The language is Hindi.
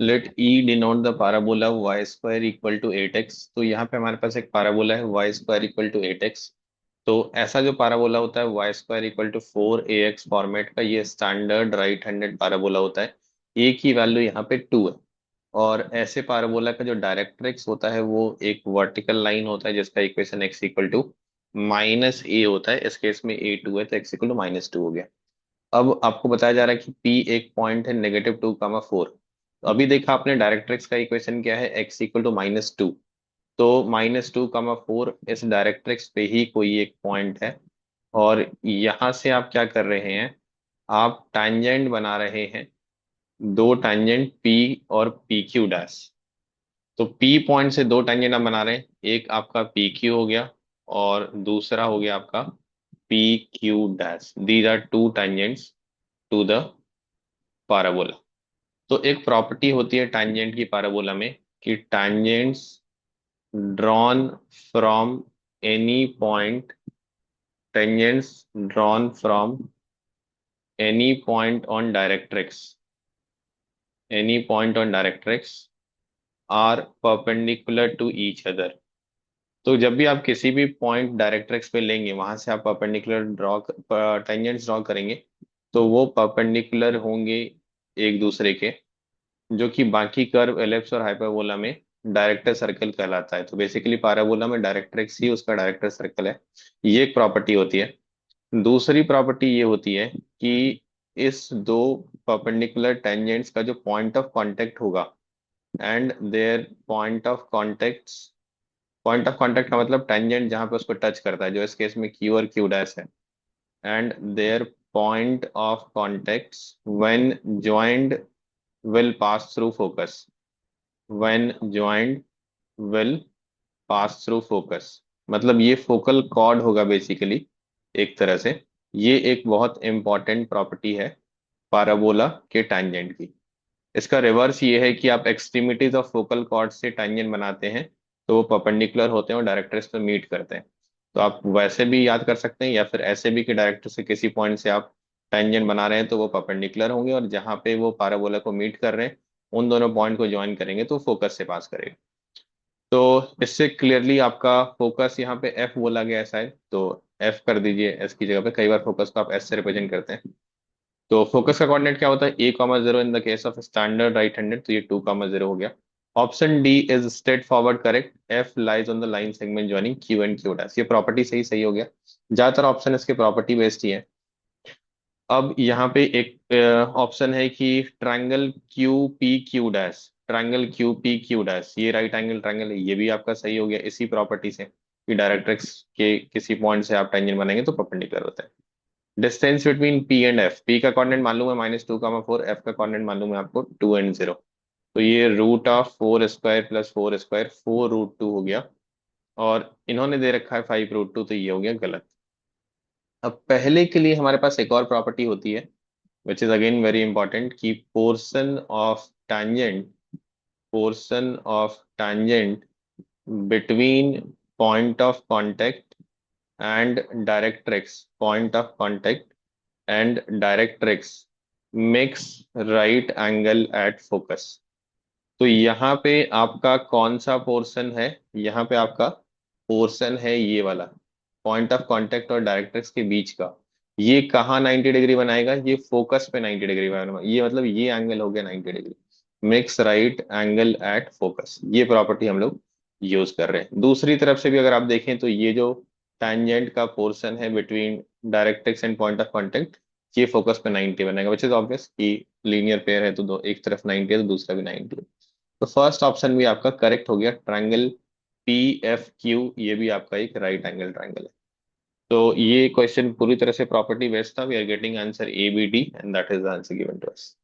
Late E denote the parabola Y square equal to 8x। तो यहाँ पे हमारे पास एक पाराबोला है Y square equal to 8x। तो ऐसा जो पाराबोला होता है Y square equal to 4ax format का, ये स्टैंडर्ड राइट हैंडेड पाराबोला होता है। ए की वैल्यू यहाँ पे 2 है। और ऐसे पाराबोला का जो डायरेक्ट्रिक्स होता है वो एक वर्टिकल लाइन होता है जिसका equation x equal to -a होता है। इस केस में a 2 है तो x इक्वल टू -2 हो गया। अब आपको बताया जा रहा है कि P एक पॉइंट है -2, 4। तो अभी देखा आपने डायरेक्ट्रिक्स का इक्वेशन क्या है, x इक्वल टू -2। तो -2, 4 इस डायरेक्ट्रिक्स पे ही कोई एक पॉइंट है। और यहां से आप क्या कर रहे हैं, आप टैंजेंट बना रहे हैं, दो टैंजेंट P और PQ डैश। तो P पॉइंट से दो टैंजेंट आप बना रहे हैं, एक आपका PQ हो गया और दूसरा हो गया आपका PQ dash. These are two tangents to the parabola. तो एक प्रॉपर्टी होती है टैंजेंट की पाराबोला में कि tangents drawn from any point, tangents drawn from any point on directrix, any point on directrix are perpendicular to each other। तो जब भी आप किसी भी पॉइंट डायरेक्ट्रिक्स पे लेंगे वहां से आप परपेंडिकुलर ड्रॉ, टेंजेंट्स ड्रॉ करेंगे, तो वो परपेंडिकुलर होंगे एक दूसरे के, जो कि बाकी कर्व, एलिप्स और हाइपरबोला में डायरेक्टर सर्कल कहलाता है। तो बेसिकली पाराबोला में डायरेक्ट्रिक्स ही उसका डायरेक्टर सर्कल है। ये एक प्रॉपर्टी होती है। दूसरी प्रॉपर्टी ये होती है कि इस दो परपेंडिकुलर टेंजेंट्स का जो पॉइंट ऑफ कांटेक्ट होगा and their point of contact का मतलब टेंजेंट जहां पे उसको टच करता है, जो इस केस में Q और Q डैश है, and their point of contact when joined will pass through focus, when joined will pass through focus. मतलब ये फोकल कॉर्ड होगा बेसिकली एक तरह से। ये एक बहुत इंपॉर्टेंट प्रॉपर्टी है पाराबोला के टैंजेंट की। इसका रिवर्स ये है कि आप एक्सट्रीमिटीज ऑफ फोकल कॉर्ड से टैंजेंट बनाते हैं तो वो परपेंडिकुलर होते हैं और डायरेक्ट्रिक्स पे मीट करते हैं। तो आप वैसे भी याद कर सकते हैं या फिर ऐसे भी कि डायरेक्टर से किसी पॉइंट से आप टैंजेंट बना रहे हैं तो वो परपेंडिकुलर होंगे, और जहां पे वो पाराबोला को मीट कर रहे हैं उन दोनों पॉइंट को ज्वाइन करेंगे तो फोकस से पास करेगा। तो इससे क्लियरली आपका फोकस यहाँ पे एफ बोला गया है शायद, तो एफ कर दीजिए एस की जगह पे। कई बार फोकस को आप एस से रिप्रेजेंट करते हैं। तो फोकस का कोऑर्डिनेट क्या होता है, a, 0 in the case of standard right handed, तो ये 2, 0 हो गया। Option D is straight forward correct, F lies on the line segment joining Q and Q dash. ये प्रॉपर्टी सही सही हो गया। ज्यादातर ऑप्शन इसके प्रॉपर्टी बेस्ड ही है। अब यहाँ पे एक ऑप्शन है कि triangle QPQ dash, triangle QPQ dash ये राइट एंगल ट्रायंगल है, ये भी आपका सही हो गया इसी प्रॉपर्टी से कि डायरेक्ट्रिक्स के किसी पॉइंट से आप टेंजेंट बनाएंगे तो परपेंडिकुलर होता है। Distance between P and F, P का कोऑर्डिनेट मालूम है -2, 4, F का कोऑर्डिनेट मालूम है आपको 2 and 0। तो ये √4² + 4², 4√2 हो गया। और इन्होंने दे रखा है 5√2, तो ये हो गया गलत। अब पहले के लिए हमारे पास एक और प्रॉपर्टी होती है which is again very important कि portion of tangent between point of contact and directrix, point of contact and directrix makes right angle at focus. तो यहाँ पे आपका कौन सा पोर्शन है, यहाँ पे आपका पोर्शन है ये वाला, पॉइंट ऑफ कांटेक्ट और डायरेक्ट्रिक्स के बीच का। ये कहाँ 90 डिग्री बनाएगा, ये फोकस पे 90 डिग्री बनाएगा। ये मतलब ये एंगल हो गया 90 degree, makes right angle at focus. ये प्रॉपर्टी हम लोग यूज कर रहे हैं। दूसरी तरफ से भी अगर आप देखें तो ये जो टैंजेंट का पोर्शन है between directrix and point of contact, ये फोकस पे 90 बनेगा, विच इज ऑब्वियस कि लीनियर पेयर है तो दो, एक तरफ 90 है तो दूसरा भी 90 है। तो फर्स्ट ऑप्शन भी आपका करेक्ट हो गया, ट्रायंगल PFQ ये भी आपका एक राइट एंगल ट्रायंगल है। तो ये क्वेश्चन पूरी तरह से प्रॉपर्टी बेस्ड था। We are getting answer ABD and that is the answer given to us.